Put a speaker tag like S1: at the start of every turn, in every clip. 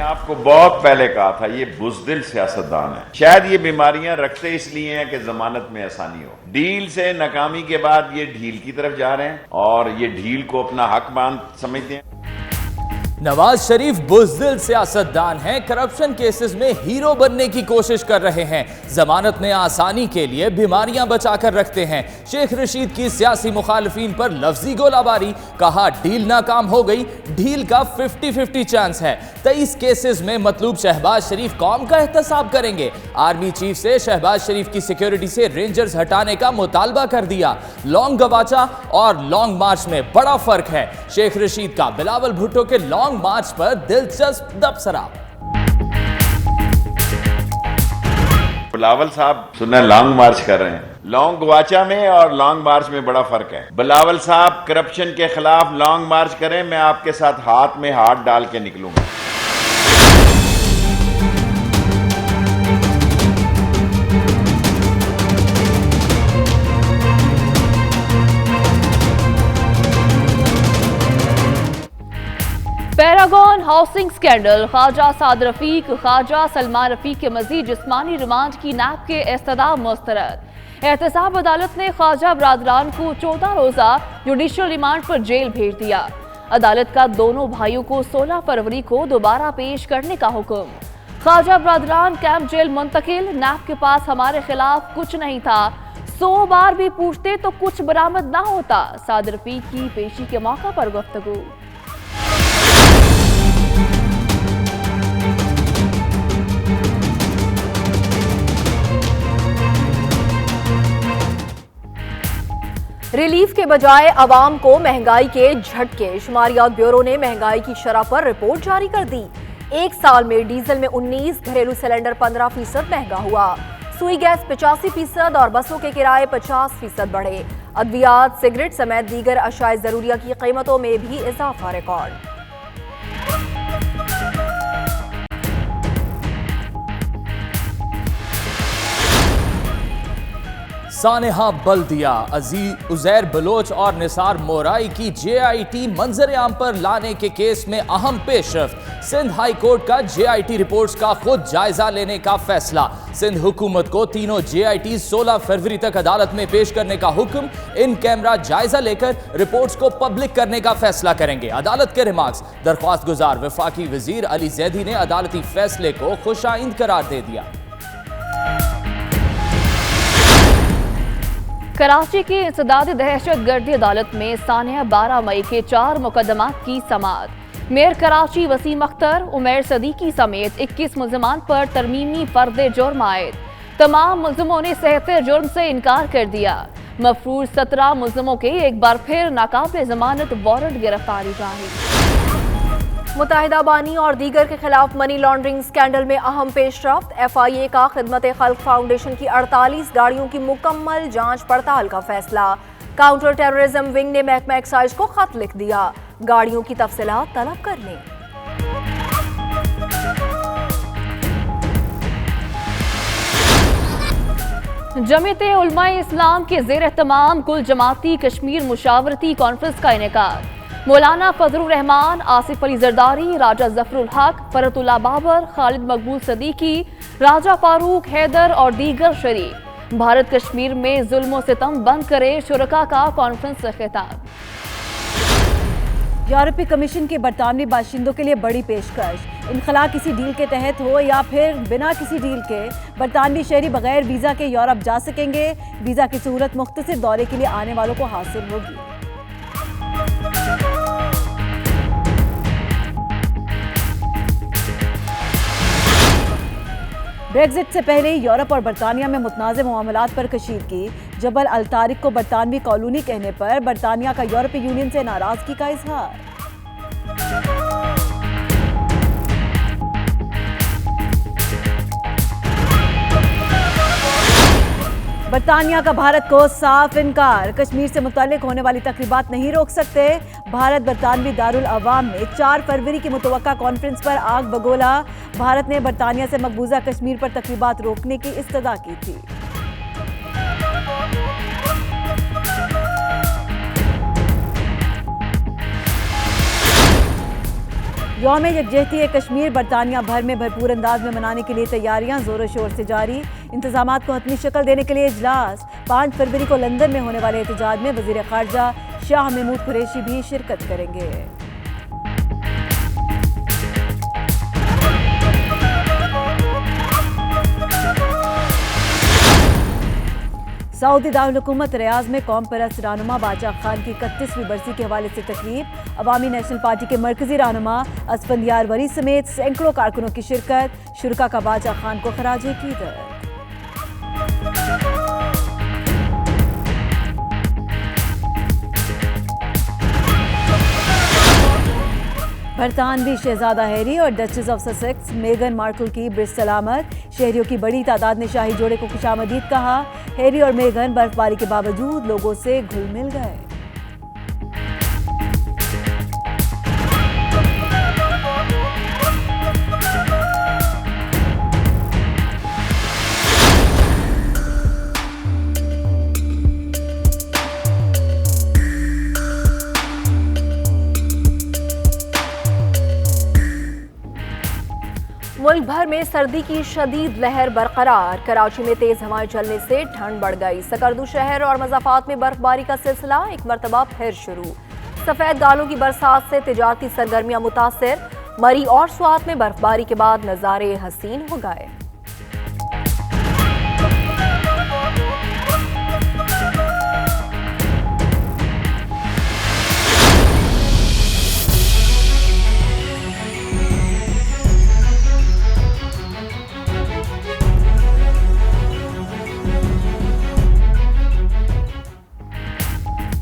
S1: आपको बहुत पहले कहा था ये बुज़दिल सियासतदान है। शायद ये बीमारियां रखते इसलिए हैं कि जमानत में आसानी हो। डील से नाकामी के बाद ये ढील की तरफ जा रहे हैं और ये ढील को अपना हक मान समझते हैं।
S2: नवाज शरीफ बुज़दिल सियासतदान हैं, करप्शन केसेस में हीरो बनने की कोशिश कर रहे हैं, जमानत में आसानी के लिए बीमारियां बचाकर रखते हैं। शेख रशीद की सियासी मुखालिफिन पर लफ्जी गोलाबारी, कहा डील नाकाम हो गई, डील का 50-50 चांस है। 23 केसेस में मतलूब शहबाज शरीफ कौम का एहतसाब करेंगे। आर्मी चीफ से शहबाज शरीफ की सिक्योरिटी से रेंजर्स हटाने का मुतालबा कर दिया। लॉन्ग गवाचा और लॉन्ग मार्च में बड़ा फर्क है। शेख रशीद का बिलावल भुट्टो के लॉन्ग मार्च पर दिलचस्प दबसरा।
S1: बिलावल साहब सुना लॉन्ग मार्च कर रहे हैं। लॉन्ग गवाचा में और लॉन्ग मार्च में बड़ा फर्क है। बिलावल साहब करप्शन के खिलाफ लॉन्ग मार्च करें, मैं आपके साथ हाथ में हाथ डाल के निकलूंगा।
S3: Paragon housing scandal, Khawaja Saad Rafique, Khwaja Salman Rafiq के मजीद जिस्मानी रिमांड की नैब के इस्तदाम मुस्तरद। एहतसाब अदालत ने ख्वाजा बरादरान को 14 रोजा जुडिशल रिमांड पर जेल भेज दिया। अदालत का दोनों भाइयों को 16 फरवरी को दोबारा पेश करने का हुक्म। ख्वाजा बरादरान कैंप जेल मुंतकिल, नैब के पास हमारे खिलाफ कुछ नहीं था, 100 बार भी पूछते तो कुछ बरामद ना होता। साद रफीक की पेशी के मौका पर गुफ्तगू। रिलीफ के बजाय अवाम को महंगाई के झटके। शुमारियात ब्यूरो ने महंगाई की शरह पर रिपोर्ट जारी कर दी। एक साल में डीजल में 19, घरेलू सिलेंडर 15% महंगा हुआ। सुई गैस 85% और बसों के किराए 50% बढ़े। अद्वियात, सिगरेट समेत दीगर अशाए जरूरिया की कीमतों में भी इजाफा रिकॉर्ड।
S2: सानेहा बल्दिया, उजैर बलोच और निसार मोराई की JIT मंजर आम पर लाने के केस में अहम पेशरफ्त। सिंध हाई कोर्ट का JIT रिपोर्ट्स का खुद जायजा लेने का फैसला। सिंध हुकूमत को तीनों JIT 16 फरवरी तक अदालत में पेश करने का हुक्म। इन कैमरा जायजा लेकर रिपोर्ट्स को पब्लिक करने का फैसला करेंगे। अदालत के रिमार्क्स। दरख्वास्त गुजार वफाकी वजीर अली जैदी ने अदालती फैसले को खुशाइंद करार दे दिया।
S3: कराची की इंसदादी दहशत गर्दी अदालत में सानिया 12 मई के 4 मुकदमात की समाअत। मेयर कराची वसीम अख्तर, उमैर सदीकी समेत 21 मुल्ज़िमान पर तरमीमी फर्द जुर्म आयद। तमाम मुल्ज़िमों ने सहते जुर्म से इनकार कर दिया। मफरूज 17 मुल्ज़िमों के एक बार फिर नाकाबिल जमानत वारंट गिरफ्तारी जारी। मुत्तहिदा बानी और दीगर के खिलाफ मनी लॉन्ड्रिंग स्कैंडल में अहम पेशरफ्त। FIA का खिदमत खल्क फाउंडेशन की 48 गाड़ियों की मुकम्मल जांच पड़ताल का फैसला। काउंटर टेररिज्म विंग ने महकमा एक्साइज को खत लिख दिया, गाड़ियों की तफसीलात तलब कर लें। जमीयत उलमा इस्लाम के ज़ेर एहतमाम कुल जमाती कश्मीर मुशावरती कॉन्फ्रेंस का इनेकाद। मौलाना फजलुर रहमान, आसिफ अली जरदारी, राजा जफरुल हक, फरतुल्लाह बाबर, खालिद मकबूल सदीकी, राजा फारूक हैदर और दीगर शरीक। भारत कश्मीर में जुल्म और सितम बंद करे, शुरका का कॉन्फ्रेंस से खिताब।
S4: यूरोपीय कमीशन के बरतानवी बाशिंदों के लिए बड़ी पेशकश। इनखला किसी डील के तहत हो या फिर बिना किसी डील के, बरतानवी शहरी बगैर वीजा के यूरोप जा सकेंगे। वीजा की सहूलत मुख्तसर दौरे के लिए आने वालों को हासिल होगी। ब्रेग्जिट से पहले यूरोप और बरतानिया में मुतनाज़ मामलात पर कशीदगी। जबल अल तारिक को बरतानवी कॉलोनी कहने पर बरतानिया का यूरोपीय यूनियन से नाराजगी का इजहार। बरतानिया का भारत को साफ इनकार। कश्मीर से मुताल्लिक होने वाली तकरीबात नहीं रोक सकते। भारत बरतानवी दारुल अवाम में 4 फरवरी की मुतवक्का कॉन्फ्रेंस पर आग बगोला। भारत ने बरतानिया से मकबूजा कश्मीर पर तकरीबात रोकने की इस्तदा की थी। यौम यकजहती कश्मीर बरतानिया भर में भरपूर अंदाज में मनाने के लिए तैयारियां जोरों शोर से जारी। इंतजामात को हतमी शक्ल देने के लिए इजलास। 5 फरवरी को लंदन में होने वाले एहतजाज में वजीर खारजा शाह महमूद कुरैशी भी शिरकत करेंगे। सऊदी दारुल-हुकूमत रियाज में कौम परस्त रहनुमा बादशाह खान की 31वीं बरसी के हवाले से तकरीब। अवामी नेशनल पार्टी के मरकजी रहनुमा असफंदियार वरी समेत सैकड़ों कारकुनों की शिरकत। शुरका का बादशाह खान को खराजे क़ीदत। बरतानवी शहजादा हैरी और डचेस ऑफ ससेक्स मेगन मार्कल की बिरसलामत। शहरियों की बड़ी तादाद ने शाही जोड़े को खुशामदीद कहा। हैरी और मेगन बर्फबारी के बावजूद लोगों से घुल मिल गए।
S3: मुल्क भर में सर्दी की शदीद लहर बरकरार। कराची में तेज हवाएं चलने से ठंड बढ़ गई। सकर्दू शहर और मज़ाफात में बर्फबारी का सिलसिला एक मरतबा फिर शुरू। सफेद गालों की बरसात से तिजारती सरगर्मियां मुतासिर। मरी और स्वात में बर्फबारी के बाद नज़ारे हसीन हो गए।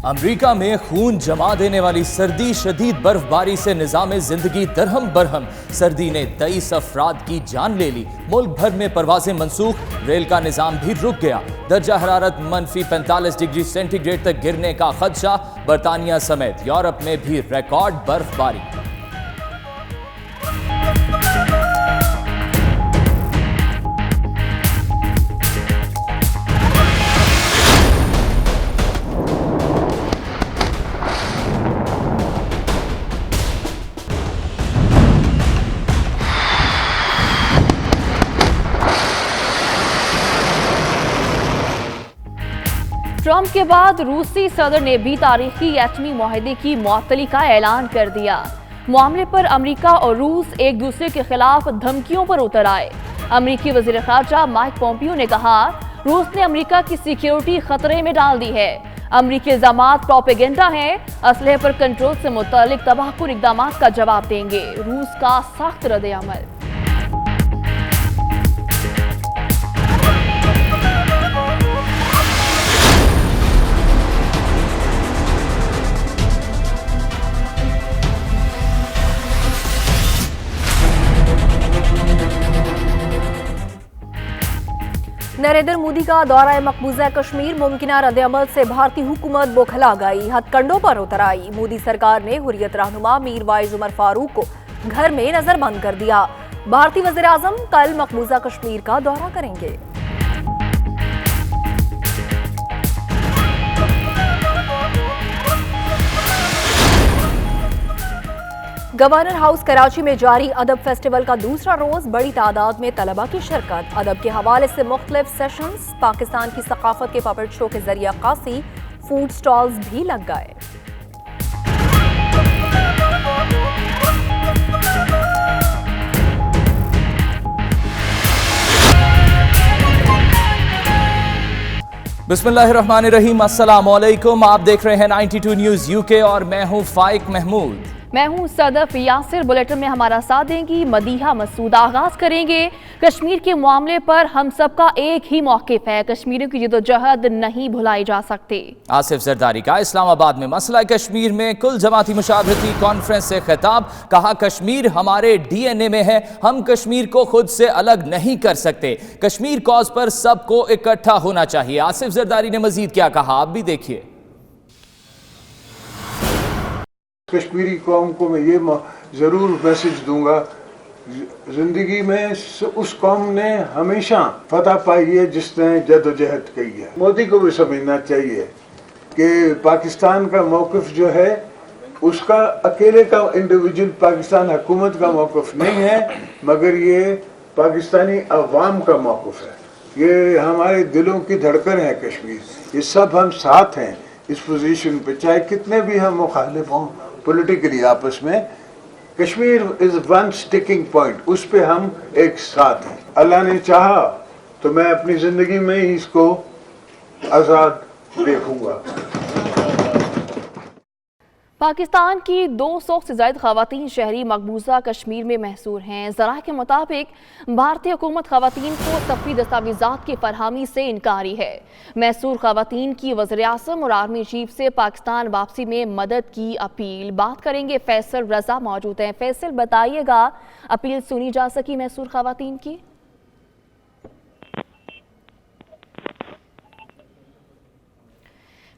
S2: अमेरिका में खून जमा देने वाली सर्दी शदीद बर्फबारी से निजाम जिंदगी दरहम बरहम। सर्दी ने 23 अफराद की जान ले ली। मुल्क भर में परवाजें मनसूख। रेल का निजाम भी रुक गया। दर्जा हरारत -45 डिग्री सेंटीग्रेड तक गिरने का खदशा। बरतानिया समेत यूरोप में भी रिकॉर्ड बर्फबारी।
S3: ट्रंप के बाद रूसी सदर ने भी तारीखी एटमी मुआहदे की मुअत्तली का ऐलान कर दिया। मामले पर अमेरिका और रूस एक दूसरे के खिलाफ धमकियों पर उतर आए। अमेरिकी वज़ीर ख़ारजा माइक पोम्पियो ने कहा, रूस ने अमेरिका की सिक्योरिटी खतरे में डाल दी है। अमेरिकी इल्ज़ामात प्रोपेगेंडा हैं। असलहे पर कंट्रोल से मुतालिक तबाहकुन इक़दामात का जवाब देंगे। रूस का सख्त रद्द-ए-अमल। नरेंद्र मोदी का दौरा मकबूजा कश्मीर। मुमकिना रद्द-ए-अमल से भारतीय हुकूमत बौखला गई। हथकंडों पर उतर आई। मोदी सरकार ने हुर्रियत रहनुमा मीर वाइज उमर फारूक को घर में नजरबंद कर दिया। भारतीय वज़ीर आज़म कल मकबूजा कश्मीर का दौरा करेंगे। गवर्नर हाउस कराची में जारी अदब फेस्टिवल का दूसरा रोज बड़ी तादाद में तलबा की शिरकत। अदब के हवाले से मुख्तलिफ सेशंस, पाकिस्तान की सकाफत के पपेट शो के जरिए अक्कासी, फूड स्टॉल्स भी लग गए।
S2: बिस्मिल्लाहिर्रहमानिर्रहीम। अस्सलाम वालेकुम। आप देख रहे हैं 92 न्यूज़ यूके और मैं हूं फाइक महमूद।
S3: मैं हूं सदफ यासिर। बुलेटिन में हमारा साथ देंगी मदीहा मसूद। आगाज करेंगे कश्मीर के मामले पर। हम सबका एक ही मौक़िफ़ है, कश्मीरियों की जदोजहद नहीं भुलाई जा सकती।
S2: आसिफ जरदारी का इस्लामाबाद में मसला कश्मीर में कुल जमाती मुशावरती कॉन्फ्रेंस से खिताब। कहा, कश्मीर हमारे DNA में है, हम कश्मीर को खुद से अलग नहीं कर सकते। कश्मीर कॉज पर सबको इकट्ठा होना चाहिए। आसिफ जरदारी ने मजीद क्या कहा, आप भी देखिए।
S5: कश्मीरी कौम को मैं ये ज़रूर मैसेज दूंगा, जिंदगी में उस कौम ने हमेशा फतह पाई है जिसने जदोजहद की है। मोदी को भी समझना चाहिए कि पाकिस्तान का मौक़िफ़ जो है उसका अकेले का इंडिविजुअल पाकिस्तान हुकूमत का मौक़िफ़ नहीं है, मगर ये पाकिस्तानी अवाम का मौक़िफ़ है। ये हमारे दिलों की धड़कन है कश्मीर। ये सब हम साथ हैं इस पोजीशन पे, चाहे कितने भी हम मुखालिफ हों पॉलिटिकली आपस में। Kashmir is one sticking point, उस पे हम एक साथ हैं। अल्लाह ने चाहा तो मैं अपनी जिंदगी में ही इसको आज़ाद देखूंगा।
S3: पाकिस्तान की 200 से ज़ायद ख़वातीन शहरी मकबूजा कश्मीर में महसूर हैं। ज़राए के मुताबिक भारतीय हुकूमत ख़वातीन को सफ़ी दस्तावेज़ात की फरहमी से इनकारी है। महसूर ख़वातीन की वज़ीर-ए-आज़म और आर्मी चीफ से पाकिस्तान वापसी में मदद की अपील। बात करेंगे, फैसल रजा मौजूद हैं। फैसल, बताइएगा, अपील सुनी जा सकी महसूर ख़वातीन की?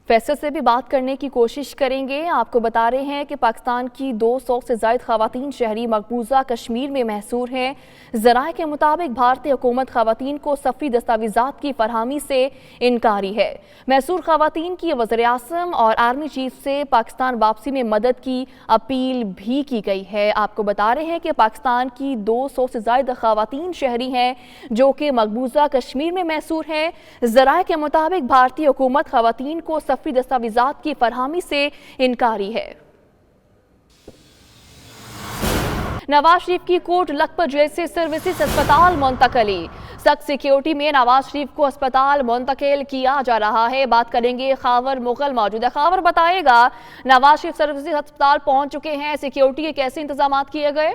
S3: फैसल से भी बात करने की कोशिश करेंगे। आपको बता रहे हैं कि पाकिस्तान की 200 से ज़ायद ख़वातीन शहरी मकबूजा कश्मीर में महसूर हैं। ज़राए के मुताबिक भारतीय हुकूमत ख़वातीन को सफ़री दस्तावेज़ात की फरहमी से इनकारी है। महसूर ख़वातीन की वज़ीर-ए-आज़म और आर्मी चीफ से पाकिस्तान वापसी में मदद की अपील भी की गई है। आपको बता रहे हैं कि पाकिस्तान की 200 से ज़ायद ख़वातीन शहरी हैं जो कि मकबूजा कश्मीर में महसूर हैं। ज़राए के मुताबिक भारतीय हुकूमत ख़वातीन को सफ़री दस्तावेज़ात की फरहमी से इनकारी है। नवाज शरीफ की कोट लखपत जेल से सर्विसेज अस्पताल मुंतकली। सख्त सिक्योरिटी में नवाज शरीफ को अस्पताल मुंतकिल किया जा रहा है। बात करेंगे, खावर मुगल मौजूद है। खावर, बताएगा, नवाज शरीफ सर्विसेज अस्पताल पहुंच चुके हैं, सिक्योरिटी के कैसे इंतजाम किए गए?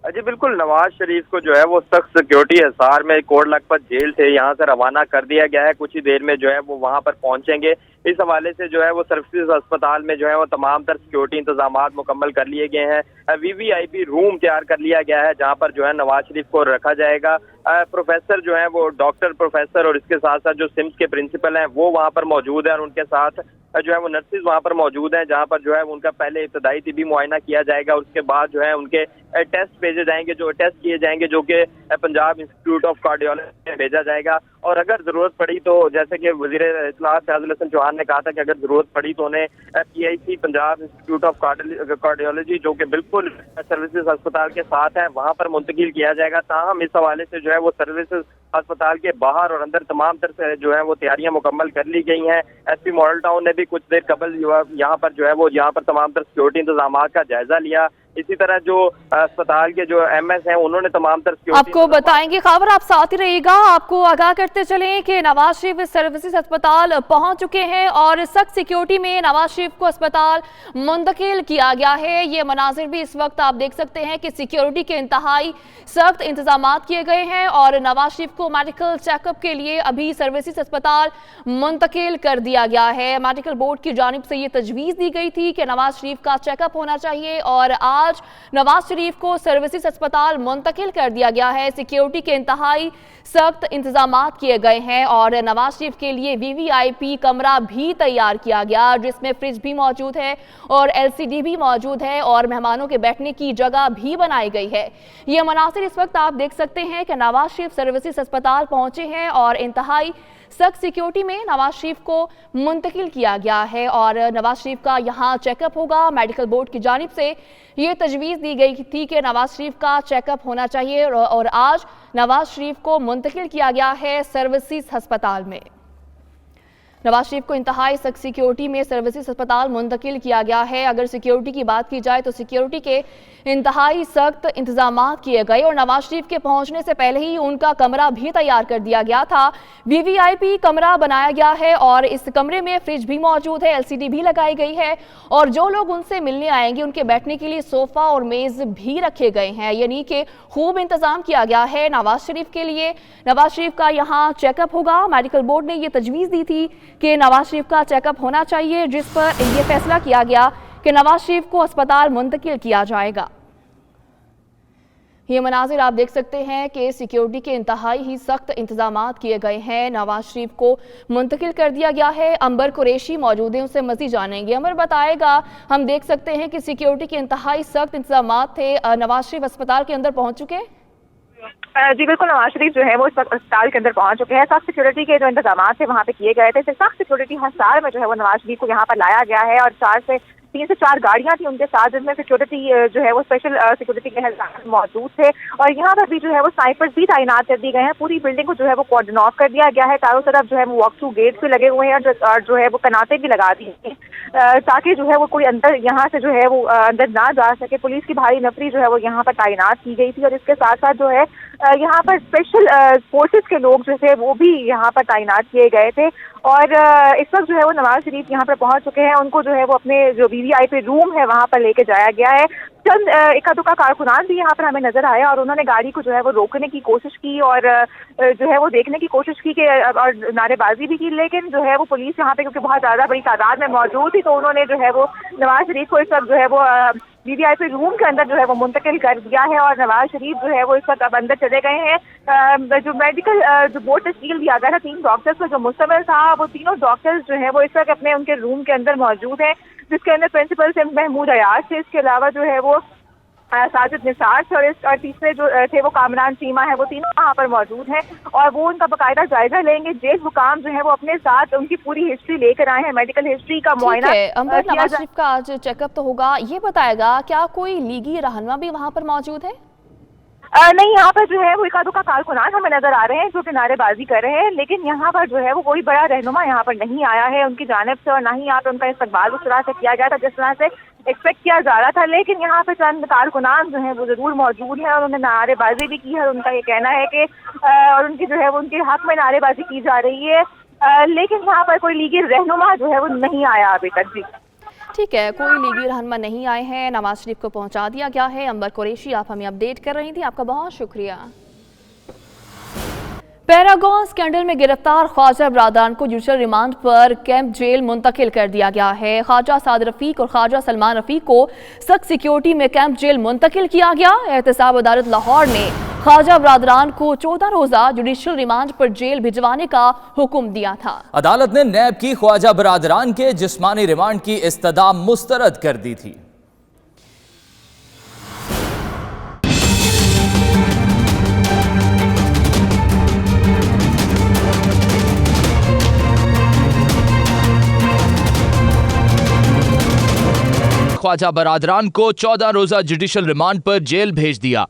S6: जी बिल्कुल, नवाज शरीफ को जो है वो सख्त सिक्योरिटी हिसार में कोट लखपत जेल से यहाँ से रवाना कर दिया गया है। कुछ ही देर में जो है वो वहाँ पर पहुंचेंगे। इस हवाले से जो है वो सर्विसेज अस्पताल में जो है वो तमाम तर सिक्योरिटी इंतजाम मुकम्मल कर लिए गए हैं। वीवीआईपी रूम तैयार कर लिया गया है जहाँ पर जो है नवाज शरीफ को रखा जाएगा। प्रोफेसर जो है वो डॉक्टर प्रोफेसर और इसके साथ साथ जो सिम्स के प्रिंसिपल हैं वो वहाँ पर मौजूद है और उनके साथ जो है वो नर्सिस वहाँ पर मौजूद हैं, जहाँ पर जो है उनका पहले इब्तदाई तिबी मुआयना किया जाएगा। उसके बाद जो है उनके टेस्ट भेजे जाएंगे, जो टेस्ट किए जाएंगे, जो कि पंजाब इंस्टीट्यूट ऑफ कार्डियोलॉजी में भेजा जाएगा। और अगर जरूरत पड़ी तो, जैसे कि वजीर इत्तलात फैजुल हसन चौहान ने कहा था कि अगर जरूरत पड़ी तो उन्हें PIC Punjab institute of cardiology, जो कि बिल्कुल सर्विसेज अस्पताल के साथ है, वहाँ पर मुंतकिल किया जाएगा। ताहम इस हवाले से जो है वो सर्विसेज अस्पताल के बाहर और अंदर तमाम तरह से जो है वो तैयारियां मुकम्मल कर ली गई हैं। SP मॉडल टाउन ने भी कुछ देर कबल यहाँ पर जो है वो यहाँ पर तमाम तरह सिक्योरिटी इंतजाम का जायजा लिया। इसी तरह जो अस्पताल के जो MS हैं उन्होंने तमाम तरह सिक्योरिटी
S3: आपको बताएंगे। खबर, आप साथ ही रहिएगा। आपको आगाह करते चलें कि नवाज शरीफ सर्विसेज अस्पताल पहुंच चुके हैं और सख्त सिक्योरिटी में नवाज शरीफ को अस्पताल मुंतकिल किया गया है। ये मनाजिर भी इस वक्त आप देख सकते हैं कि सिक्योरिटी के इंतहाई सख्त इंतजाम किए गए हैं और नवाज शरीफ को मेडिकल चेकअप के लिए अभी सर्विसेज अस्पताल मुंतकिल कर दिया गया है। मेडिकल बोर्ड की जानिब से ये तजवीज़ दी गई थी कि नवाज शरीफ का चेकअप होना चाहिए और आज नवाज शरीफ को सर्विसेज अस्पताल मुंतकिल कर दिया गया है। सिक्योरिटी के इंतहाई सख्त इंतजाम किए गए हैं और नवाज शरीफ के लिए VVIP कमरा भी तैयार किया गया, जिसमें फ्रिज भी मौजूद है और LCD भी मौजूद है और मेहमानों के बैठने की जगह भी बनाई गई है। ये मनासिर इस वक्त आप देख सकते हैं कि नवाज शरीफ सर्विसेज अस्पताल पहुंचे हैं और इंतहाई सख्त सिक्योरिटी में नवाज शरीफ को मुंतकिल किया गया है और नवाज शरीफ का यहाँ चेकअप होगा। मेडिकल बोर्ड की जानिब से ये तजवीज़ दी गई थी कि नवाज शरीफ का चेकअप होना चाहिए और आज नवाज शरीफ को मुंतकिल किया गया है सर्विसेज अस्पताल में। नवाज शरीफ को इंतहाई सख्त सिक्योरिटी में सर्विसेज अस्पताल मुंतकिल किया गया है। अगर सिक्योरिटी की बात की जाए तो सिक्योरिटी के इंतहाई सख्त इंतजाम किए गए और नवाज शरीफ के पहुंचने से पहले ही उनका कमरा भी तैयार कर दिया गया था। VVIP कमरा बनाया गया है और इस कमरे में फ्रिज भी मौजूद है, LCD भी लगाई गई है और जो लोग उनसे मिलने आएंगे उनके बैठने के लिए सोफा और मेज भी रखे गए हैं, यानी कि खूब इंतजाम किया गया है नवाज शरीफ के लिए। नवाज शरीफ का यहाँ चेकअप होगा। मेडिकल बोर्ड ने यह तजवीज़ दी थी कि नवाज शरीफ का चेकअप होना चाहिए, जिस पर यह फैसला किया गया कि नवाज शरीफ को अस्पताल मुंतकिल किया जाएगा। ये मनाजिर आप देख सकते हैं कि सिक्योरिटी के इंतहाई ही सख्त इंतजाम किए गए हैं। नवाज शरीफ को मुंतकिल कर दिया गया है। अंबर कुरैशी मौजूद हैं, उससे मज़ीद जानेंगे। अंबर, बताएगा, हम देख सकते हैं कि सिक्योरिटी के इंतहाई सख्त इंतजाम थे। नवाज शरीफ अस्पताल के अंदर पहुंच चुके हैं?
S7: जी बिल्कुल, नवाज शरीफ जो है वो इस वक्त अस्पताल के अंदर पहुंच चुके हैं। सख्त सिक्योरिटी के जो इंतजाम थे वहाँ पे किए गए थे। सख्त सिक्योरिटी हिसार में जो है वो नवाज शरीफ को यहाँ पर लाया गया है और 4 से 3 से 4 गाड़ियां थी उनके साथ, जिसमें सिक्योरिटी जो है वो स्पेशल सिक्योरिटी के मौजूद थे। और यहाँ पर भी जो है वो स्नाइपर्स भी तैनात कर दिए गए हैं। पूरी बिल्डिंग को जो है वो कॉर्डन ऑफ कर दिया गया है। चारों तरफ जो है वो वॉक थ्रू गेट्स भी लगे हुए हैं और जो है वो कनाते भी लगा दिए हैं ताकि जो है वो कोई अंदर यहाँ से जो है वो अंदर ना जा सके। पुलिस की भारी नफरी जो है वो यहाँ पर तैनात की गई थी और इसके साथ साथ जो है यहाँ पर स्पेशल फोर्सेस के लोग जो थे वो भी यहाँ पर तैनात किए गए थे। और इस वक्त जो है वो नवाज शरीफ यहाँ पर पहुंच चुके हैं। उनको जो है वो अपने जो वीवीआईपी रूम है वहाँ पर लेके जाया गया है। चंद एका दुका कारकुनान भी यहाँ पर हमें नजर आया और उन्होंने गाड़ी को जो है वो रोकने की कोशिश की और जो है वो देखने की कोशिश की कि और नारेबाजी भी की, लेकिन जो है वो पुलिस यहाँ पे क्योंकि बहुत ज्यादा बड़ी तादाद में मौजूद थी तो उन्होंने जो है वो नवाज शरीफ को इस वक्त जो है वो वीवीआईपी रूम के अंदर जो है वो मुंतकिल कर दिया है और नवाज शरीफ जो है वो इस वक्त अब अंदर चले गए हैं। जो मेडिकल जो बोर्ड तश्कील दिया गया था 3 डॉक्टर्स का जो मुश्तमिल था, वो तीनों डॉक्टर्स जो है वो इस वक्त अपने उनके रूम के अंदर मौजूद हैं, जिसके अंदर प्रिंसिपल से महमूद अयाज थे। इसके अलावा जो है वो साजिद निसार थे और तीसरे जो थे वो कामरान चीमा है, वो तीनों वहाँ पर मौजूद हैं और वो उनका बाकायदा जायजा लेंगे। जेल हुकाम जो है वो अपने साथ उनकी पूरी हिस्ट्री लेकर आए हैं, मेडिकल हिस्ट्री का मुआयना।
S3: अंबर, नवाज शरीफ का आज चेकअप तो होगा, ये बताएगा क्या कोई लीगी रहनुमा भी वहाँ पर मौजूद है?
S7: नहीं, यहाँ पर जो है वो एका दुका कारकुनान हमें नजर आ रहे हैं जो कि नारेबाजी कर रहे हैं, लेकिन यहाँ पर जो है वो कोई बड़ा रहनुमा यहाँ पर नहीं आया है उनकी जानिब से और ना ही यहाँ पर उनका इस्तकबाल उस तरह से किया गया था जिस तरह से एक्सपेक्ट किया जा रहा था। लेकिन यहाँ पे चंद कारकुनान जो है वो जरूर मौजूद है और उन्होंने नारेबाजी भी की है। उनका ये कहना है कि और उनकी जो है वो उनके हक में नारेबाजी की जा रही है, लेकिन यहाँ पर कोई लीगी रहनुमा जो है वो नहीं आया अभी तक। जी
S3: ठीक है, कोई लीगी रहनुमा नहीं आए हैं, नवाज शरीफ को पहुंचा दिया गया है। अंबर कुरैशी आप हमें अपडेट कर रही थी, आपका बहुत शुक्रिया। पैरागॉन स्कैंडल में गिरफ्तार ख्वाजा बरादरान को जुडिशल रिमांड पर कैंप जेल मुंतकिल कर दिया गया है। ख्वाजा साद रफीक और ख्वाजा सलमान रफीक को सख्त सिक्योरिटी में कैंप जेल मुंतकिल किया गया। एहतसाब अदालत लाहौर ने ख्वाजा बरादरान को 14 रोजा जुडिशल रिमांड पर जेल भिजवाने का हुक्म दिया था।
S2: अदालत ने नैब की ख्वाजा बरादरान के जिस्मानी रिमांड की इस्तदा मुस्तरद कर दी थी। ख्वाजा बरादरान को 14 रोजा जुडिशल रिमांड पर जेल भेज दिया।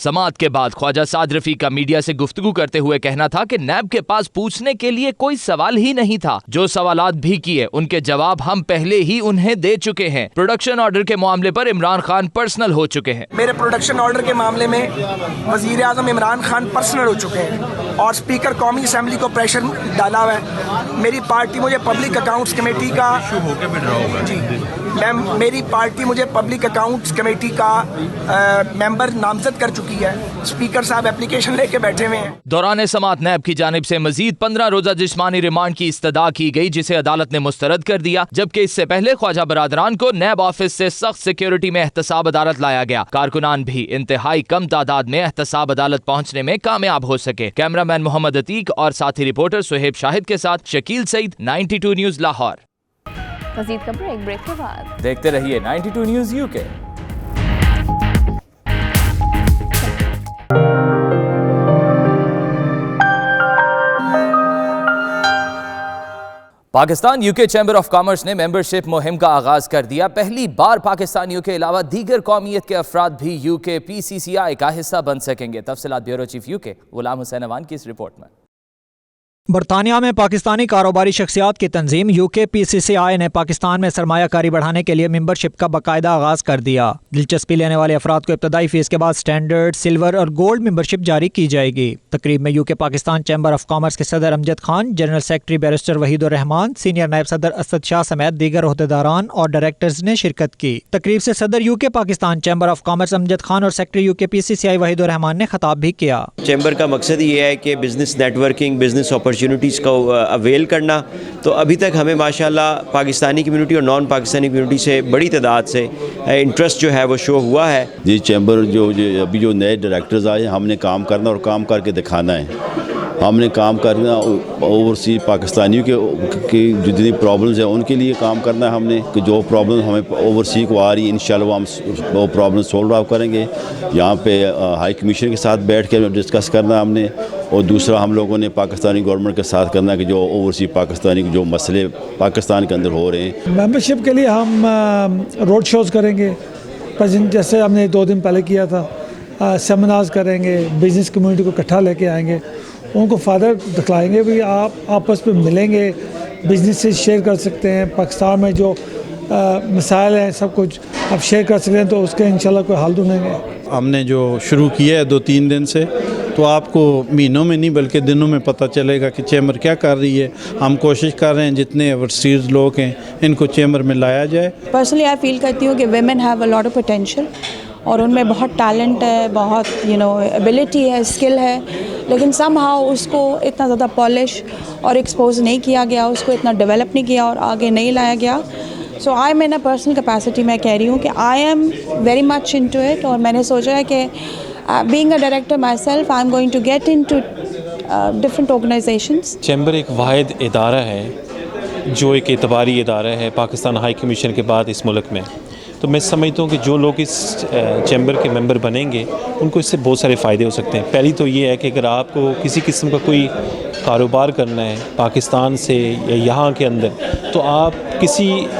S2: समाअत के बाद ख्वाजा साद रफीक का मीडिया से गुफ्तगू करते हुए कहना था कि नैब के पास पूछने के लिए कोई सवाल ही नहीं था। जो सवालात भी किए उनके जवाब हम पहले ही उन्हें दे चुके हैं। प्रोडक्शन ऑर्डर के मामले पर इमरान खान पर्सनल हो चुके हैं।
S8: मेरे प्रोडक्शन ऑर्डर के मामले में वजीर आजम इमरान खान पर्सनल हो चुके हैं और स्पीकर कौमी असम्बली को प्रेशर डाला हुआ है। मेरी पार्टी मुझे पब्लिक अकाउंट्स कमेटी का मेरी पार्टी मुझे पब्लिक अकाउंट्स कमेटी का मेंबर नामजद कर चुकी है। स्पीकर साहब एप्लीकेशन लेके बैठे हुए हैं।
S2: दौरान समाअत नैब की जानिब से मजीद 15 रोजा जिस्मानी रिमांड की इस्तदा की गई, जिसे अदालत ने मुस्तरद कर दिया। जबकि इससे पहले ख्वाजा बरादरान को नैब ऑफिस से सख्त सिक्योरिटी में एहतसाब अदालत लाया गया। कारकुनान भी इंतहाई कम तादाद में एहतसाब अदालत पहुंचने में कामयाब हो सके। कैमरामैन मोहम्मद अतीक और साथी रिपोर्टर सुहेब शाहिद के साथ शकील सईद, 92 न्यूज लाहौर।
S3: मज़ीद खबरें एक ब्रेक के बाद।
S2: देखते रहिए 92 news UK. Pakistan UK chamber of commerce ने मेंबरशिप मुहिम का आगाज कर दिया। पहली बार पाकिस्तानियों के अलावा दीगर कौमियत के अफराद भी यूके PCCI का हिस्सा बन सकेंगे। तफसीलात bureau chief UK Ghulam Hussain Awan की इस रिपोर्ट में।
S9: बरतानिया में पाकिस्तानी कारोबारी शख्सियात की तंजीम यूके PCCI ने पाकिस्तान में सरमायाकारी बढ़ाने के लिए मेंबरशिप का बाकायदा आगाज कर दिया। दिलचस्पी लेने वाले अफराद को इब्तदाई फीस के बाद स्टैंडर्ड, सिल्वर और गोल्ड मेंबरशिप जारी की जाएगी। तकरीब में UK Pakistan chamber of commerce के सदर Amjad Khan, general secretary barrister Wahidur Rahman, senior नायब सदर असद शाह समेत दीगर ओहदेदारान और डायरेक्टर्स ने शिरकत की। तकरीब से सदर UK Pakistan chamber of commerce Amjad Khan और secretary UK PCCI Wahidur Rahman ने खिताब भी किया।
S10: चैम्बर का मकसद ये है कि बिजनेस नेटवर्किंग, बिजनेस अपॉर्चुनिटीज़ को अवेल करना। तो अभी तक हमें माशाल्लाह पाकिस्तानी कम्युनिटी और नॉन पाकिस्तानी कम्युनिटी से बड़ी तादाद से इंटरेस्ट जो है वो शो हुआ है।
S11: जी चैम्बर जो अभी जो नए डायरेक्टर्स आए, हमने काम करना और काम करके दिखाना है। हमने काम करना ओवरसीज पाकिस्तानियों की जितनी प्रॉब्लम्स हैं उनके लिए काम करना है हमने, कि जो प्रॉब्लम हमें ओवरसीज को आ रही है इंशाल्लाह हम वो प्रॉब्लम सोल्व आउट करेंगे। यहाँ पे हाई कमीशन के साथ बैठ कर डिस्कस करना है हमने, और दूसरा हम लोगों ने पाकिस्तानी गवर्नमेंट के साथ करना है कि जो ओवरसीज पाकिस्तानी जो मसले पाकिस्तान के अंदर हो रहे हैं।
S12: मेंबरशिप के लिए हम रोड शोज़ करेंगे, जैसे हमने 2 दिन पहले किया था, सेमिनार्स करेंगे, बिज़नेस कम्युनिटी को इकट्ठा लेके आएंगे, उनको फ़ायदा दिखलाएंगे भी आप आपस में मिलेंगे, बिजनेस से शेयर कर सकते हैं, पाकिस्तान में जो मसाइल हैं सब कुछ आप शेयर कर सकते हैं, तो उसके इंशाल्लाह कोई हल ढूंढेंगे।
S13: हमने जो शुरू किया है 2-3 दिन से, तो आपको महीनों में नहीं बल्कि दिनों में पता चलेगा कि चैम्बर क्या कर रही है। हम कोशिश कर रहे हैं जितने ओवरसीज लोग हैं इनको चैम्बर में लाया जाए।
S14: पर्सनली आई फील करती हूँ कि women have a lot of potential और उनमें बहुत टैलेंट है, बहुत एबिलिटी है, स्किल है, लेकिन समहाउ उसको इतना ज़्यादा पॉलिश और एक्सपोज नहीं किया गया, उसको इतना डेवलप नहीं किया और आगे नहीं लाया गया। So I am in a personal capacity मैं कह रही हूँ कि I am very much into it, और मैंने सोचा है कि being a director myself I am going to get into different organisations.
S15: Chamber एक वाहिद इदारा है जो एक एतबारी इदारा है पाकिस्तान हाई कमीशन के बाद इस मुल्क में। तो मैं समझता हूँ कि जो लोग इस चैम्बर के मेंबर बनेंगे उनको इससे बहुत सारे फ़ायदे हो सकते हैं। पहली तो ये है कि अगर आपको किसी किस्म का कोई कारोबार करना है पाकिस्तान से या यहाँ के अंदर, तो आप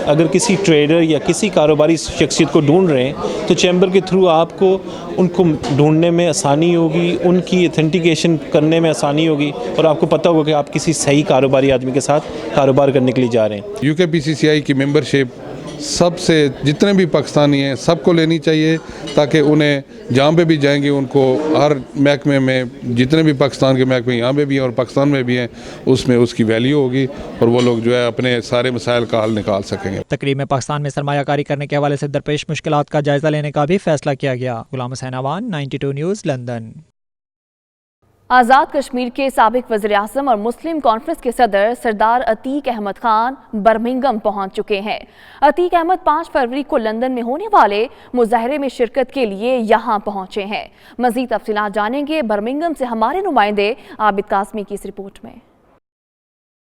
S15: अगर किसी ट्रेडर या किसी कारोबारी शख्सियत को ढूंढ रहे हैं तो चैम्बर के थ्रू आपको उनको ढूंढने में आसानी होगी, उनकी ऑथेंटिकेशन करने में आसानी होगी, और आपको पता होगा कि आप किसी सही कारोबारी आदमी के साथ कारोबार करने के लिए जा रहे हैं।
S16: UKPCCI की मेंबरशिप सबसे जितने भी पाकिस्तानी हैं सबको लेनी चाहिए, ताकि उन्हें जहाँ पे भी जाएंगे उनको हर महकमे में जितने भी पाकिस्तान के महकमे यहाँ पे भी हैं और पाकिस्तान में भी हैं उसमें उसकी वैल्यू होगी और वो लोग जो है अपने सारे मसाइल का हल निकाल सकेंगे।
S9: तकरीब में पाकिस्तान में सरमायाकारी करने के हवाले से दरपेश मुश्किलात का जायजा लेने का भी फैसला किया गया। Ghulam Hussain Awan, 92 news, London.
S3: आज़ाद कश्मीर के साबिक वज़ीर-ए-आज़म और मुस्लिम कॉन्फ्रेंस के सदर सरदार अतीक अहमद खान बर्मिंघम पहुंच चुके हैं। अतीक अहमद 5 फरवरी को लंदन में होने वाले मुजाहरे में शिरकत के लिए यहां पहुंचे हैं। मज़ीद तफसीलात जानेंगे बर्मिंघम से हमारे नुमाइंदे आबिद कासमी की इस रिपोर्ट में।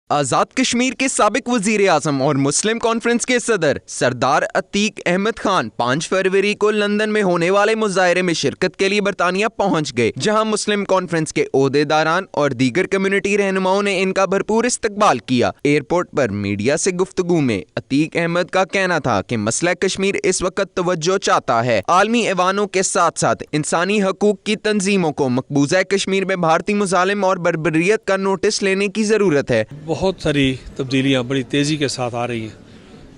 S17: आज़ाद कश्मीर के साबिक वज़ीर-ए-आज़म और मुस्लिम कॉन्फ्रेंस के सदर सरदार अतीक अहमद खान 5 फरवरी को लंदन में होने वाले मुजाहरे में शिरकत के लिए बरतानिया पहुंच गए, जहां मुस्लिम कॉन्फ्रेंस के ओहदेदारान और दीगर कम्युनिटी रहनुमाओं ने इनका भरपूर इस्तकबाल किया। एयरपोर्ट पर मीडिया से गुफ्तगू में अतीक अहमद का कहना था कि मसला कश्मीर इस वक्त तवज्जो चाहता है। आलमी ऐवानों के साथ साथ इंसानी हकूक की तंजीमों को मकबूजा कश्मीर में भारतीय मुजालिम और बर्बरियत का नोटिस लेने की जरूरत है।
S18: बहुत सारी तब्दीलियाँ बड़ी तेज़ी के साथ आ रही हैं,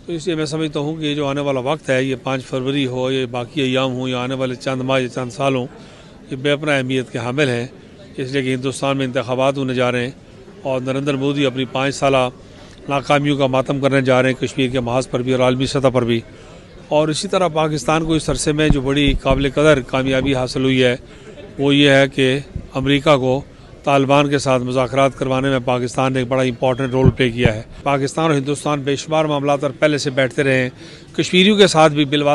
S18: तो इसलिए मैं समझता हूँ कि ये जो आने वाला वक्त है, ये 5 फरवरी हो, ये बाकी अयाम हो, या आने वाले चंद माह या चंद साल हों, ये बेपना अहमियत के हामिल हैं। इसलिए कि हिंदुस्तान में इंतखाबात होने जा रहे हैं और नरेंद्र मोदी अपनी 5 साला नाकामियों का मातम करने जा रहे हैं कश्मीर के महाज पर भी और आलमी सतह पर भी। और इसी तरह पाकिस्तान को इस अरसे में जो बड़ी काबिल कदर कामयाबी हासिल हुई है वो ये है कि अमेरिका को तालिबान के साथ मुज़ाकरात करवाने में पाकिस्तान ने एक बड़ा इंपॉर्टेंट रोल प्ले किया है। पाकिस्तान और हिंदुस्तान बेशुमार मामला पर पहले से बैठते रहे हैं, कश्मीरियों के साथ भी बिला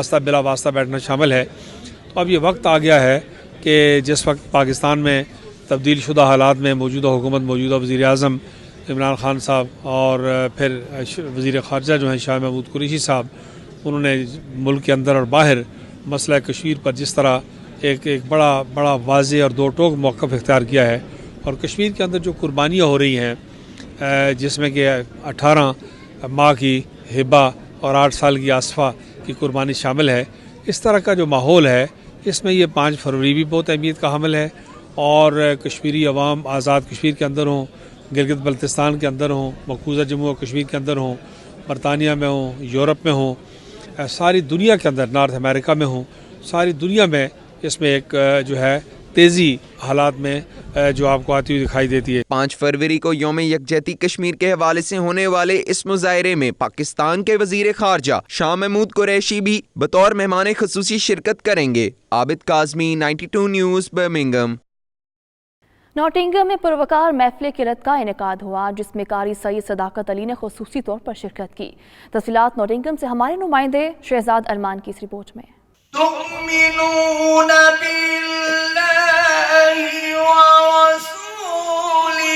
S18: वास्ता बैठना शामिल है। तो अब ये वक्त आ गया है कि जिस वक्त पाकिस्तान में तब्दील शुदा हालात में मौजूदा हुकूमत, मौजूदा वज़ीर-ए-आज़म इमरान खान साहब और फिर वज़ीर ख़ारजा जो हैं शाह महमूद कुरैशी साहब, उन्होंने मुल्क के अंदर और बाहर मसला कश्मीर पर जिस तरह एक बड़ा वाज़ेह और दो टोक मौक़िफ़ इख्तियार किया है, और कश्मीर के अंदर जो कुर्बानियाँ हो रही हैं जिसमें कि 18 माह की हिबा और 8 साल की आसफ़ा की कुर्बानी शामिल है, इस तरह का जो माहौल है इसमें ये 5 फरवरी भी बहुत अहमियत का हामिल है। और कश्मीरी अवाम आज़ाद कश्मीर के अंदर हों, गिलगित बल्तिस्तान के अंदर हों, मकबूजा जम्मू और कश्मीर के अंदर हों, बरतानिया में हों, यूरोप में हों, सारी दुनिया के अंदर, नॉर्थ अमेरिका में हों, सारी दुनिया में इसमें एक जो है तेज़ी हालात में जो आपको आती हुई दिखाई देती है।
S17: 5 फरवरी को यौम यकजहती कश्मीर के हवाले से होने वाले इस मुजाहरे में पाकिस्तान के वजीर खारजा शाह महमूद कुरैशी भी बतौर मेहमान खुसूसी शिरकत करेंगे। Abid Kazmi, 92 news, Birmingham.
S3: Nottingham में पुरवकार महफिल किरत का इनेकाद हुआ, जिसमें कारी सईद सदाकत अली ने खुसूसी तौर पर शिरकत की। तफसीलात नॉटिंघम से हमारे नुमाइंदे शहजाद अरमान की इस रिपोर्ट में।
S19: तुमिनून बिल्लाहि व रसूलिही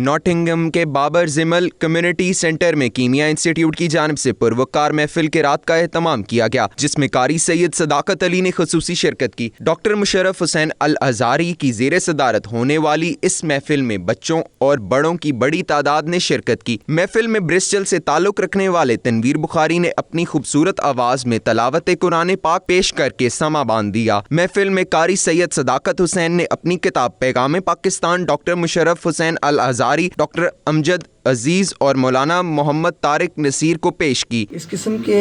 S17: नॉटिंघम के बाबर जिमल कम्युनिटी सेंटर में कीमिया इंस्टीट्यूट की जानिब से पुरवकार महफिल के रात का एहतमाम किया गया, जिसमें कारी सैयद सदाकत अली ने खुसूसी शिरकत की। डॉक्टर मुशर्रफ हुसैन अल अज़ारी की ज़ेर सदारत होने वाली इस महफिल में बच्चों और बड़ों की बड़ी तादाद ने शिरकत की। महफिल में ब्रिस्टल से ताल्लुक रखने वाले तनवीर बुखारी ने अपनी खूबसूरत आवाज़ में तलावत कुरान पाक पेश करके समा बांध दिया। महफिल में कारी सैयद सदाकत हुसैन ने अपनी किताब पैगाम पाकिस्तान डॉक्टर मुशर्रफ हुसैन अल अज़ारी, डॉक्टर अमजद अजीज़ और मौलाना मोहम्मद तारिक नसीर को पेश की।
S20: इस किस्म के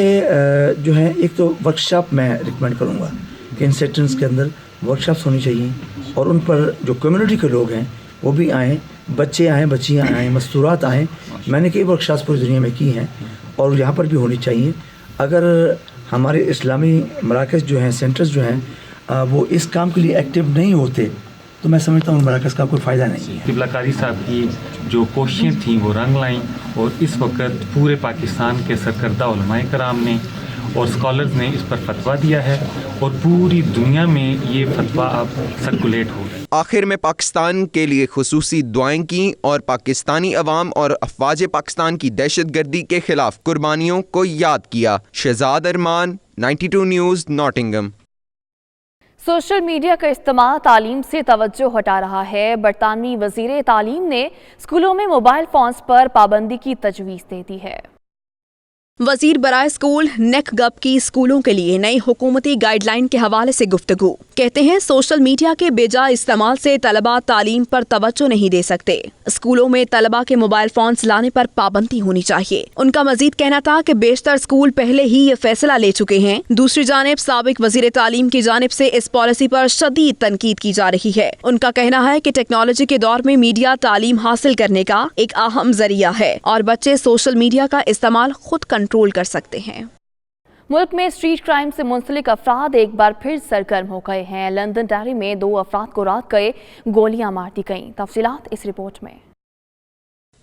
S20: जो है, एक तो वर्कशॉप मैं रिकमेंड करूँगा कि इन सेक्टर्स के अंदर वर्कशॉप्स होनी चाहिए और उन पर जो कम्युनिटी के लोग हैं वो भी आएँ, बच्चे आएँ, बच्चियाँ आएँ, मस्तूरात आएँ। मैंने कई वर्कशॉप्स पूरी दुनिया में की हैं और यहाँ पर भी होनी चाहिए। अगर हमारे इस्लामी मराकज़ जो हैं, सेंटर्स जो हैं, वो इस काम के लिए एक्टिव नहीं होते तो मैं समझता हूँ मराकज़ का कोई फ़ायदा नहीं है।
S21: क़िबला कारी साहब की जो कोशिशें थीं वो रंग लाईं और इस वक्त पूरे पाकिस्तान के सरकर्दा उलमाए कराम ने और स्कॉलर्स ने इस पर फतवा दिया है और पूरी दुनिया में ये फतवा अब सर्कुलेट हो रहा है।
S17: आखिर में पाकिस्तान के लिए खुसूसी दुआएं की और पाकिस्तानी अवाम और अफवाज पाकिस्तान की दहशतगर्दी के खिलाफ कुर्बानियों को याद किया। शहजाद अरमान, 92 न्यूज़, नॉटिंघम।
S3: सोशल मीडिया का इस्तेमाल तालीम से तवज्जो हटा रहा है। बरतानवी वज़ीर तालीम ने स्कूलों में मोबाइल फोन्स पर पाबंदी की तजवीज़ दे दी है।
S22: वजीर बराए स्कूल नेकगब की स्कूलों के लिए नई हुकूमती गाइडलाइन के हवाले से गुफ्तगू। कहते हैं सोशल मीडिया के बेजा इस्तेमाल से तलबा तालीम पर तवज्जो नहीं दे सकते। स्कूलों में तलबा के मोबाइल फोन्स लाने पर पाबंदी होनी चाहिए। उनका मजीद कहना था कि बेशतर स्कूल पहले ही ये फैसला ले चुके हैं। दूसरी जानिब साबिक वजीर तालीम की जानिब से इस पॉलिसी पर शदीद तनकीद की जा रही है। उनका कहना है कि टेक्नोलॉजी के दौर में मीडिया तालीम हासिल करने का एक अहम जरिया है और बच्चे सोशल मीडिया का इस्तेमाल खुद कंट्रोल कर सकते हैं।
S3: मुल्क में स्ट्रीट क्राइम से मुंसलिक अफराद एक बार फिर सरगर्म हो गए हैं। लंदन डेरी में 2 अफराद को रात गए गोलियां मार दी गईं। तफसीलात इस रिपोर्ट में।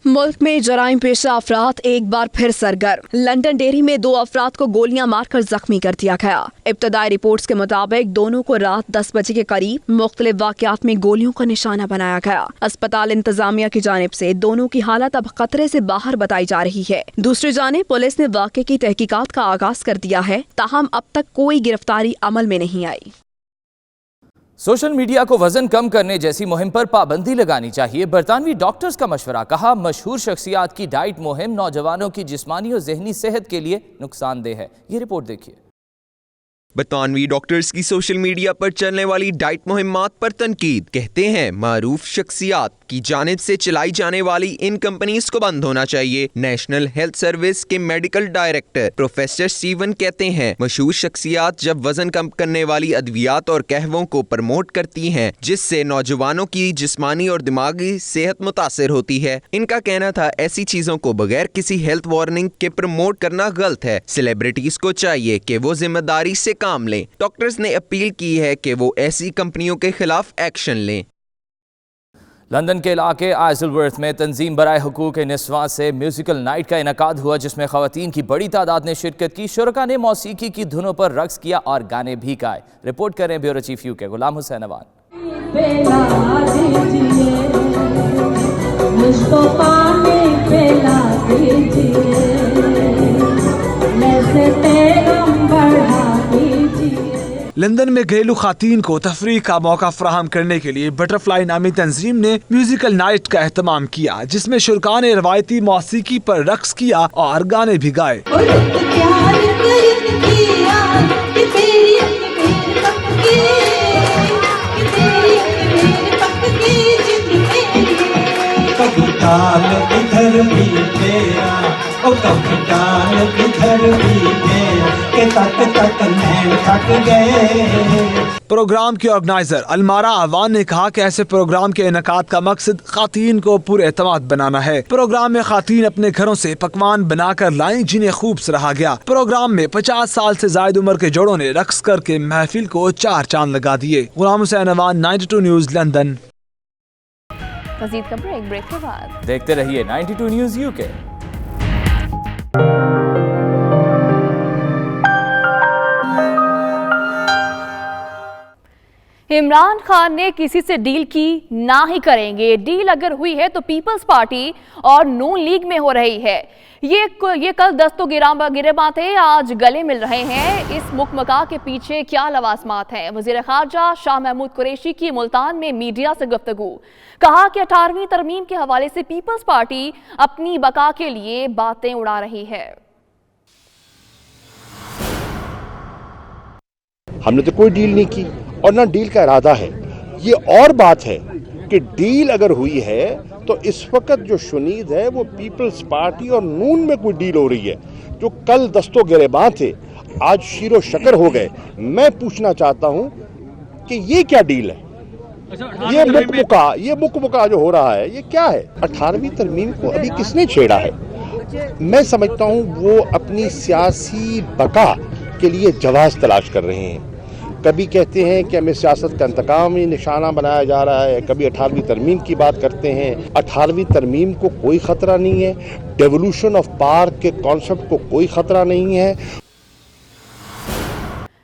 S22: मुल्क में जराइम पेशा अफराद एक बार फिर सरगर्म। लंदन डेरी में 2 अफराद को गोलियां मारकर जख्मी कर दिया गया। इब्तदाई रिपोर्ट्स के मुताबिक दोनों को रात 10 बजे के करीब मुख्तलिफ वाक़यात में गोलियों का निशाना बनाया गया। अस्पताल इंतजामिया की जानिब से दोनों की हालत अब खतरे से बाहर बताई जा रही है। दूसरी जानिब पुलिस ने वाक़े की तहकीकात का आगाज कर दिया है, ताहम अब तक कोई गिरफ्तारी अमल में नहीं आई।
S2: सोशल मीडिया को वजन कम करने जैसी मुहिम पर पाबंदी लगानी चाहिए। बरतानवी डॉक्टर्स का मशवरा। कहा मशहूर शख्सियात की डाइट मुहिम नौजवानों की जिस्मानी और जहनी सेहत के लिए नुकसानदेह है। ये रिपोर्ट देखिए।
S17: बरतानवी डॉक्टर्स की सोशल मीडिया पर चलने वाली डाइट मुहिम्मात पर तनकीद। कहते हैं मारूफ शख्सियात की जानिब से चलाई जाने वाली इन कंपनीज को बंद होना चाहिए। नेशनल हेल्थ सर्विस के मेडिकल डायरेक्टर प्रोफेसर स्टीवन कहते हैं मशहूर शख्सियात जब वजन कम करने वाली अद्वियात और कहवों को प्रमोट करती हैं, जिससे नौजवानों की जिस्मानी और दिमागी सेहत मुतासर होती है। इनका कहना था ऐसी चीजों को बगैर किसी हेल्थ वार्निंग के प्रमोट करना गलत है। सेलिब्रिटीज को चाहिए कि वो जिम्मेदारी से काम लें। डॉक्टर्स ने अपील की है कि वो ऐसी कंपनियों के खिलाफ एक्शन लें।
S2: लंदन के इलाके आइजलवर्थ में तंजीम बराए हुकूक निस्वां से म्यूजिकल नाइट का इनकाद हुआ, जिसमें खवातीन की बड़ी तादाद ने शिरकत की। शुरका ने मौसीकी की धुनों पर रक्स किया और गाने भी गाए। रिपोर्ट करें bureau chief UK Ghulam Hussain Awan.
S23: London में घरेलू खातीन को तफरीह का मौका फराहम करने के लिए बटरफ्लाई नामी तंजीम ने म्यूजिकल नाइट का एहतमाम किया, जिसमें शुरका ने रवायती मौसीकी पर रक्स किया और गाने भी गाए।
S24: कभी ताल इधर भी तेरा, ओ कभी ताल इधर भी तेरा,
S1: के तक तक नैन थक गए।
S23: प्रोग्राम के ऑर्गेनाइजर अलमारा अवान ने कहा कि ऐसे प्रोग्राम के इनकाद का मकसद खातीन को पूरे एतमाद बनाना है। प्रोग्राम में खातीन अपने घरों से पकवान बनाकर लाई जिन्हें खूब सराहा गया। प्रोग्राम में 50 साल से ज्यादा उम्र के जोड़ों ने रक्स करके महफिल को 4 चांद लगा दिए। Ghulam Hussain Awan, 92 news, London.
S3: मज़ीद खबरें एक ब्रेक के बाद।
S2: देखते रहिए 92 न्यूज़ यूके।
S3: इमरान खान ने किसी से डील की ना ही करेंगे। डील अगर हुई है तो पीपल्स पार्टी और नून लीग में हो रही है। ये कल दस्तों गिरेबां थे, आज गले मिल रहे हैं। इस मुकमका के पीछे क्या लवासमात हैं? वज़ीर ख़ारजा शाह महमूद कुरैशी की मुल्तान में मीडिया से गुफ्तगू। कहा कि 18वीं तरमीम के हवाले से पीपल्स पार्टी अपनी बका के लिए बातें उड़ा रही है।
S4: हमने तो कोई डील नहीं की और ना डील का इरादा है। ये और बात है कि डील अगर हुई है तो इस वक्त जो शुनीद है वो पीपल्स पार्टी और नून में कोई डील हो रही है। जो कल दस्तों गिरेबां थे आज शीरो शकर हो गए। मैं पूछना चाहता हूं कि ये क्या डील है? ये मुकमुका जो हो रहा है ये क्या है? 18वीं तरमीम को अभी किसने छेड़ा है? मैं समझता हूं वो अपनी सियासी बका के लिए जवाब तलाश कर रहे हैं। कभी कहते हैं कि हमें सियासत का इंतकाम ही निशाना बनाया जा रहा है, कभी 18वीं तरमीम की बात करते हैं। 18वीं तरमीम को कोई ख़तरा नहीं है, डेवोल्यूशन ऑफ पावर के कॉन्सेप्ट को कोई ख़तरा नहीं है।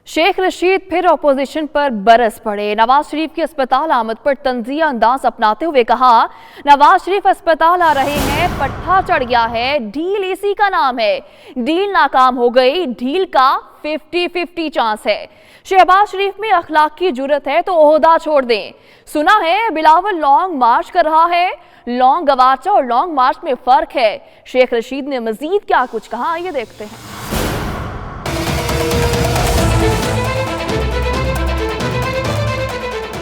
S3: शेख रशीद फिर अपोजिशन पर बरस पड़े। नवाज शरीफ की अस्पताल आमद पर तंजिया अंदाज अपनाते हुए कहा, नवाज शरीफ अस्पताल आ रहे हैं, पट्टा चढ़ गया है, डील इसी का नाम है। डील नाकाम हो गई, डील का 50-50 चांस है। शहबाज शरीफ में अखलाक की जुर्रत है तो ओहदा छोड़ दें। सुना है बिलावल लॉन्ग मार्च कर रहा है। लॉन्ग गवाचा और लॉन्ग मार्च में फर्क है। शेख रशीद ने मजीद क्या कुछ कहा, ये देखते हैं।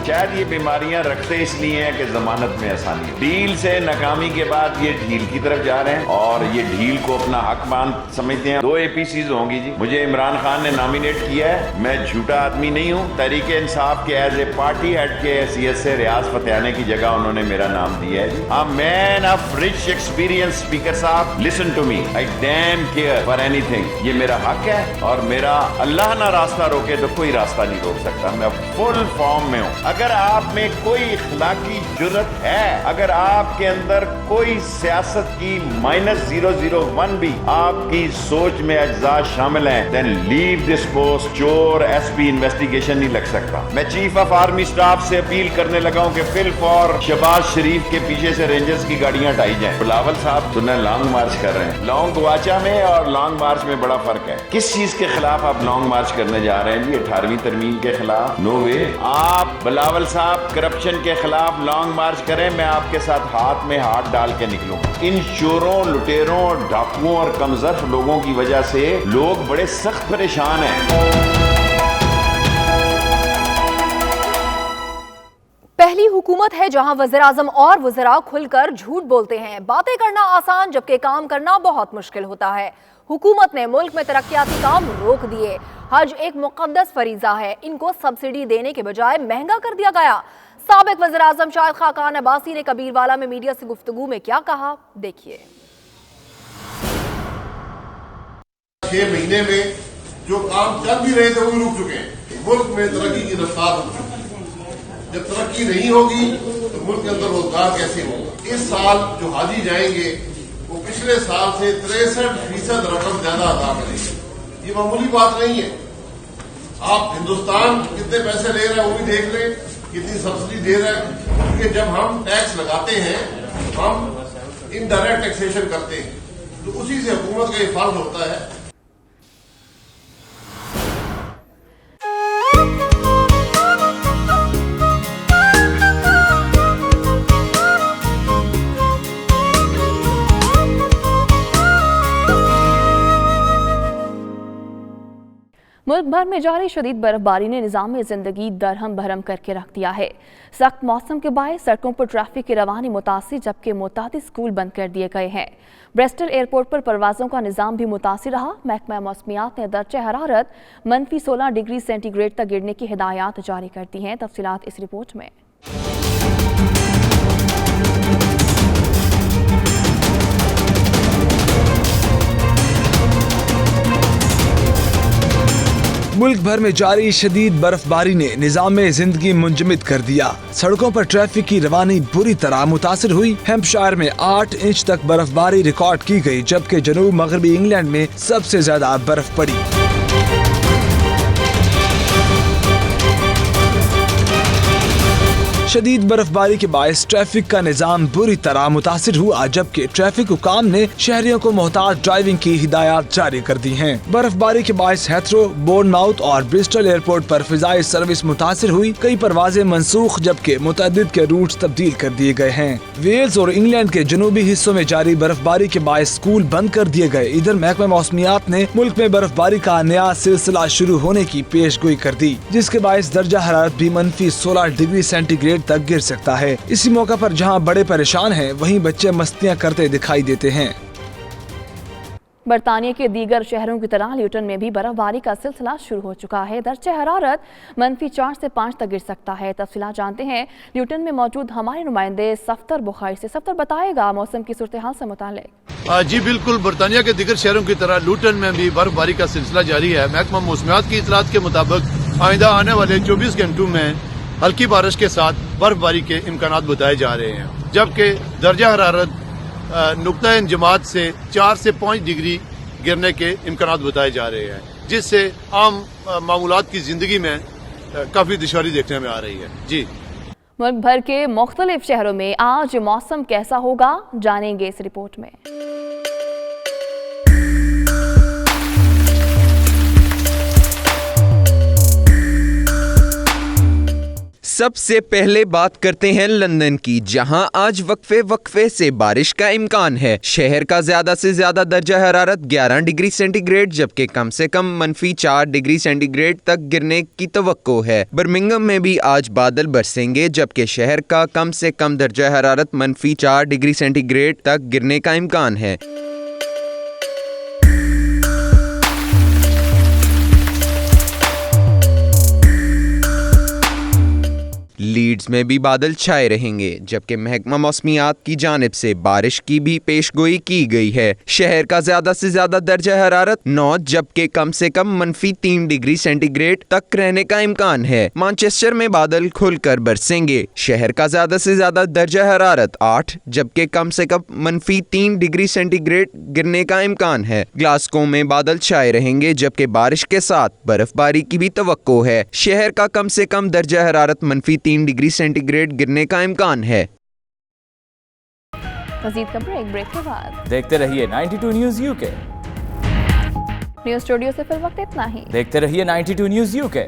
S5: शायद ये बीमारियां रखते इसलिए हैं कि जमानत में आसानी है। डील से नाकामी के बाद ये ढील की तरफ जा रहे हैं और ये ढील को अपना हक मान समझते हैं। 2 APCs होंगी जी। मुझे इमरान खान ने नॉमिनेट किया है, मैं झूठा आदमी नहीं हूँ। तहरीक इंसाफ के एज ए पार्टी हेड के हैसियत से रियाज फतेहानी की जगह उन्होंने मेरा नाम दिया है। A man of rich experience, speaker साहब, listen to me, I damn care for anything. ये मेरा हक है और मेरा अल्लाह ना रास्ता रोके तो कोई रास्ता नहीं रोक सकता। मैं फुल फॉर्म में हूँ। अगर आप में कोई इखलाकी जुर्रत है, अगर आपके अंदर कोई सियासत की -001 भी आपकी सोच में अज्जा शामिल हैं, देन लीव दिस पोस्ट। चोर SP इन्वेस्टिगेशन नहीं लग सकता। मैं चीफ ऑफ आर्मी स्टाफ से अपील करने लगा हूं कि फिल फॉर शहबाज शरीफ के पीछे से रेंजर्स की गाड़ियां हटाई जाएं। बिलावल साहब सुनने लॉन्ग मार्च कर रहे हैं। लॉन्ग गवाचा में और लॉन्ग मार्च में बड़ा फर्क है। किस चीज के खिलाफ आप लॉन्ग मार्च करने जा रहे हैं जी? 18वीं तरमीम के खिलाफ? नो वे। आप बिलावल साहब करप्शन के खिलाफ लॉन्ग मार्च करें, मैं आपके साथ हाथ में हाथ डाल के निकलूं। इन चोरों, लुटेरों, डाकुओं और कमजोर लोगों की वजह से लोग बड़े सख्त परेशान हैं।
S24: पहली हुकूमत है जहां वज़ीर आज़म और वज़रा खुलकर झूठ बोलते हैं। बातें करना आसान जबकि काम करना बहुत मुश्किल होता है। हुकूमत ने मुल्क में तरक्याती काम रोक दिए। हज एक मुक़द्दस फरीज़ा है, इनको सब्सिडी देने के बजाय महंगा कर दिया गया। साबिक वज़ीर आज़म शाहिद खाकान अब्बासी ने कबीरवाला में मीडिया से गुफ्तगू में क्या कहा, देखिए।
S25: 6 महीने में जो काम चल भी रहे थे वो भी रुक चुके हैं। मुल्क में तरक्की की रफ्तार रुक चुकी है। जब तरक्की नहीं होगी तो मुल्क के अंदर रोजगार कैसे होगा? इस साल जो हाजी जाएंगे वो पिछले साल से 63% रकम ज्यादा अदा करेंगे। ये मामूली बात नहीं है। आप हिंदुस्तान कितने पैसे ले रहा है वो भी देख लें, कितनी सब्सिडी दे रहा है। क्योंकि जब हम टैक्स लगाते हैं हम इनडायरेक्ट टैक्सेशन करते हैं, तो उसी से हुकूमत का ये फर्ज होता है।
S3: मुल्क भर में जारी शदीद बर्फबारी ने निज़ाम ज़िंदगी दरहम भरम करके रख दिया है। सख्त मौसम के बायस सड़कों पर ट्रैफिक की रवानी मुतासिर, जबकि मुतादिद स्कूल बंद कर दिए गए हैं। ब्रिस्टल एयरपोर्ट पर परवाज़ों का निज़ाम भी मुतासिर रहा। महकमा मौसमियात ने दर्जे हरारत -16 डिग्री सेंटीग्रेड तक गिरने की हिदायत जारी कर दी हैं। तफसीलात इस रिपोर्ट में।
S23: मुल्क भर में जारी शदीद बर्फबारी ने निज़ाम ज़िंदगी मुंजमद कर दिया। सड़कों पर ट्रैफिक की रवानी बुरी तरह मुतासिर हुई। हैम्पशायर में 8 इंच तक बर्फबारी रिकॉर्ड की गई, जबकि जनूब मगरबी इंग्लैंड में सबसे ज्यादा बर्फ पड़ी। शदीद बर्फबारी के बायस ट्रैफिक का निज़ाम बुरी तरह मुतासिर हुआ, जबकि ट्रैफिक हुकाम ने शहरियों को मोहतात ड्राइविंग की हिदायत जारी कर दी हैं। बर्फबारी के बायस हेथरो, बोर्नमाउथ और ब्रिस्टल एयरपोर्ट पर फिजाई सर्विस मुतासिर हुई। कई परवाजें मनसूख, जबकि मुतअद्दिद के रूट्स तब्दील कर दिए गए हैं। वेल्स और इंग्लैंड के जनूबी हिस्सों में जारी बर्फबारी के बायस स्कूल बंद कर दिए गए। इधर महकमा मौसमियात ने मुल्क में बर्फबारी का नया सिलसिला शुरू होने की पेशगोई कर दी, जिसके बायस दर्जा हरारत भी -16 डिग्री सेंटीग्रेड तक गिर सकता है। इसी मौका पर जहां बड़े परेशान हैं, वहीं बच्चे मस्तियां करते दिखाई देते हैं।
S3: बरतानिया के दीगर शहरों की तरह ल्यूटन में भी बर्फबारी का सिलसिला शुरू हो चुका है। दर्जे हरारत -4 से 5 तक गिर सकता है। तफसीलात जानते हैं ल्यूटन में मौजूद हमारे नुमाइंदे सफ्तर बुखारी से। सफ्तर बताएगा मौसम की सूरत हाल से मुताल्लिक।
S6: जी बिल्कुल, बरतानिया के दीगर शहरों की तरह ल्यूटन में भी बर्फबारी का सिलसिला जारी है। महकमा मौसमियात की इतलात के मुताबिक आइंदा आने वाले 24 घंटों में हल्की बारिश के साथ बर्फबारी के इम्कानात बताए जा रहे हैं, जबकि दर्जा हरारत नुक्ता इंजमात से 4 से 5 डिग्री गिरने के इम्कानात बताए जा रहे हैं, जिससे आम मामूलात की जिंदगी में काफी दुश्वारी देखने में आ रही है। जी,
S3: मुल्क भर के मुख्तलिफ शहरों में आज मौसम कैसा होगा, जानेंगे इस रिपोर्ट में।
S17: सबसे पहले बात करते हैं लंदन की, जहां आज वक्फे से बारिश का इम्कान है। शहर का ज्यादा से ज्यादा दर्जा हरारत 11 डिग्री सेंटीग्रेड, जबकि कम से कम -4 डिग्री सेंटीग्रेड तक गिरने की तवक्को है। बर्मिंघम में भी आज बादल बरसेंगे, जबकि शहर का कम से कम दर्जा हरारत -4 डिग्री सेंटीग्रेड तक गिरने का इम्कान है। लीड्स में भी बादल छाए रहेंगे, जबकि महकमा मौसमियात की जानिब से बारिश की भी पेशगोई की गई है। शहर का ज्यादा से ज्यादा दर्जा हरारत 9, जबकि कम से कम -3 डिग्री सेंटीग्रेड तक रहने का इम्कान है। मैनचेस्टर में बादल खुलकर बरसेंगे। शहर का ज्यादा से ज्यादा दर्जा हरारत 8, जबकि कम से कम -3 डिग्री सेंटीग्रेड गिरने का इम्कान है। ग्लासगो में बादल छाए रहेंगे, जबकि बारिश के साथ बर्फबारी की भी तवक्को है। शहर का कम से कम दर्जा हरारत -3 डिग्री सेंटीग्रेड गिरने का इम्कान है।
S3: मज़ीद खबरें एक ब्रेक के बाद।
S2: देखते रहिए 92 न्यूज़ यूके।
S3: न्यूज़ स्टूडियो से फिर वक्त इतना ही।
S2: देखते रहिए 92 न्यूज़ यूके।